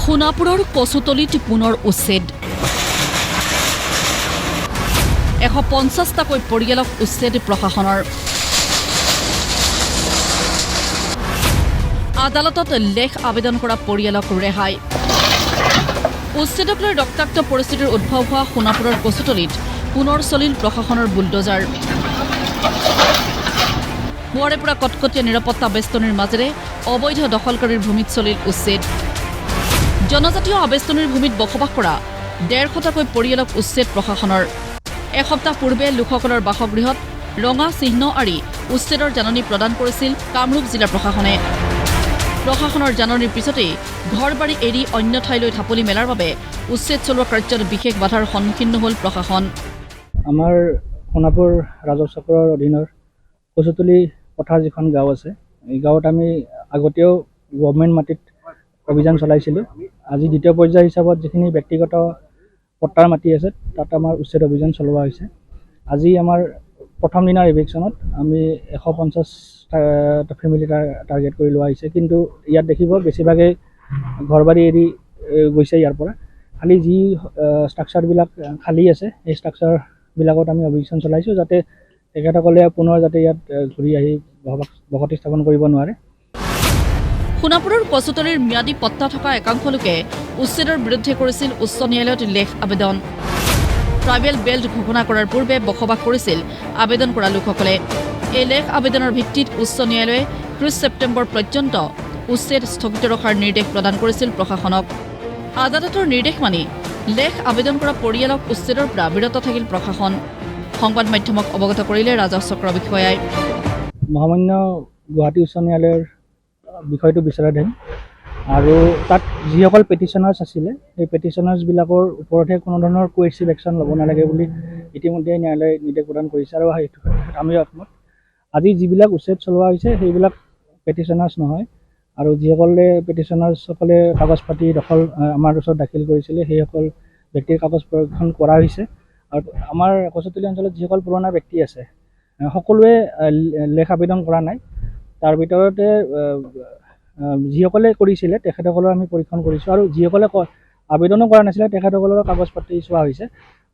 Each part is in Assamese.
সোণাপুৰৰ কচুতলিত পুনৰ উচ্ছেদ 150টাকৈ পৰিয়ালক উচ্ছেদ প্ৰশাসনৰ আদালতত লেখ আবেদন কৰা পৰিয়ালক ৰেহাই উচ্ছেদক লৈ ৰক্তাক্ত পৰিস্থিতিৰ উদ্ভৱ হোৱা সোণাপুৰৰ কচুতলিত পুনৰ চলিল প্ৰশাসনৰ বুলডোজাৰ পুৱাৰে পৰা কটকটীয়া নিৰাপত্তা বেষ্টনীৰ মাজেৰে অবৈধ দখলকাৰীৰ ভূমিত চলিল উচ্ছেদ জনজাতীয় আবেষ্টনীৰ ভূমিত বসবাস কৰা 150টাকৈ পৰিয়ালক উচ্ছেদ প্ৰশাসনৰ এসপ্তাহ পূৰ্বে লোকসকলৰ বাসগৃহত ৰঙা চিহ্ন আৰি উচ্ছেদৰ জাননী প্ৰদান কৰিছিল কামৰূপ জিলা প্ৰশাসনে প্ৰশাসনৰ জাননীৰ পিছতেই ঘৰবাৰী এৰি অন্য ঠাইলৈ ঢাপলি মেলাৰ বাবে উচ্ছেদ চলোৱা কাৰ্যত বিশেষ বাধাৰ সন্মুখীন হ'ল প্ৰশাসন আমাৰ সোণাপুৰ ৰাজহ চক্ৰৰ অধীনৰ কচুতলি পথাৰ যিখন গাঁও আছে এই গাঁৱত আমি আগতেও গভৰ্ণমেণ্ট মাটিত অভিযান চলাইছিলোঁ আজি দ্বিতীয় পৰ্যায় হিচাপত যিখিনি ব্যক্তিগত পট্টাৰ মাটি আছে তাত আমাৰ উচ্ছেদ অভিযান চলোৱা হৈছে আজি আমাৰ প্ৰথম দিনাৰ ইভিকশ্যনত আমি 150টা ফেমিলি টাৰ্গেট কৰি লোৱা হৈছে কিন্তু ইয়াত দেখিব বেছিভাগেই ঘৰবাৰী এৰি গৈছে ইয়াৰ পৰা খালি যি ষ্ট্ৰাকচাৰবিলাক খালী আছে এই ষ্ট্ৰাকচাৰবিলাকত আমি অভিযান চলাইছোঁ যাতে তেখেতসকলে পুনৰ যাতে ইয়াত ঘূৰি আহি বসতি স্থাপন কৰিব নোৱাৰে সোণাপুৰৰ কচুতলিৰ ম্যাদী পট্টা থকা একাংশ লোকে উচ্ছেদৰ বিৰুদ্ধে কৰিছিল উচ্চ ন্যায়ালয়ত লেখ আবেদন ট্ৰাইবেল বেল্ট ঘোষণা কৰাৰ পূৰ্বে বসবাস কৰিছিল আবেদন কৰা লোকসকলে এই লেখ আবেদনৰ ভিত্তিত উচ্চ ন্যায়ালয়ে 30 ছেপ্টেম্বৰ পৰ্যন্ত উচ্ছেদ স্থগিত ৰখাৰ নিৰ্দেশ প্ৰদান কৰিছিল প্ৰশাসনক আদালতৰ নিৰ্দেশ মানি লেখ আবেদন কৰা পৰিয়ালক উচ্ছেদৰ পৰা বিৰত থাকিল প্ৰশাসন সংবাদ মাধ্যমক অৱগত কৰিলে ৰাজহ চক্ৰ বিষয়াই মহামান্য গুৱাহাটী উচ্চ ন্যায়ালয়ৰ বিষয়টো বিচাৰাধীন আৰু তাত যিসকল পেটিশ্যনাৰ্ছ আছিলে সেই পেটিশ্যনাৰ্ছবিলাকৰ ওপৰতহে কোনো ধৰণৰ কোৱেচিভ একশ্যন ল'ব নালাগে বুলি ইতিমধ্যে ন্যায়ালয়ে নিৰ্দেশ প্ৰদান কৰিছে আৰু সেইটো আমিও একমত আজি যিবিলাক উচ্ছেদ চলোৱা হৈছে সেইবিলাক পেটিশ্যনাৰ্ছ নহয় আৰু যিসকলে পেটিশ্যনাৰ্ছসকলে কাগজ পাতি দখল আমাৰ ওচৰত দাখিল কৰিছিলে সেইসকল ব্যক্তিৰ কাগজ পৰীক্ষণ কৰা হৈছে আৰু আমাৰ কচুতলি অঞ্চলত যিসকল পুৰণা ব্যক্তি আছে সকলোৱে লেখ আবেদন কৰা নাই তাৰ ভিতৰতে যিসকলে কৰিছিলে তেখেতসকলৰ আমি পৰীক্ষণ কৰিছোঁ আৰু যিসকলে আবেদনো কৰা নাছিলে তেখেতসকলৰ কাগজ পাতি চোৱা হৈছে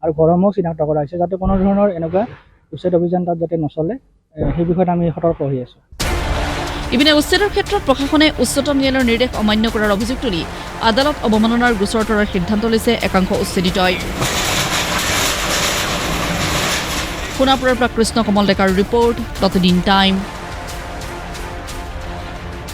আৰু ঘৰসমূহ চিনাক্ত কৰা হৈছে যাতে কোনো ধৰণৰ এনেকুৱা উচ্ছেদ অভিযান তাত যাতে নচলে সেই বিষয়ত আমি সতৰ্ক হৈ আছোঁ ইপিনে উচ্ছেদৰ ক্ষেত্ৰত প্ৰশাসনে উচ্চতম ন্যায়ালয়ৰ নিৰ্দেশ অমান্য কৰাৰ অভিযোগ তুলি আদালত অৱমাননাৰ গোচৰ তৰাৰ সিদ্ধান্ত লৈছে একাংশ উচ্ছেদিতই সোণাপুৰৰ পৰা কৃষ্ণ কমল ডেকাৰ ৰিপৰ্ট প্ৰতিদিন টাইম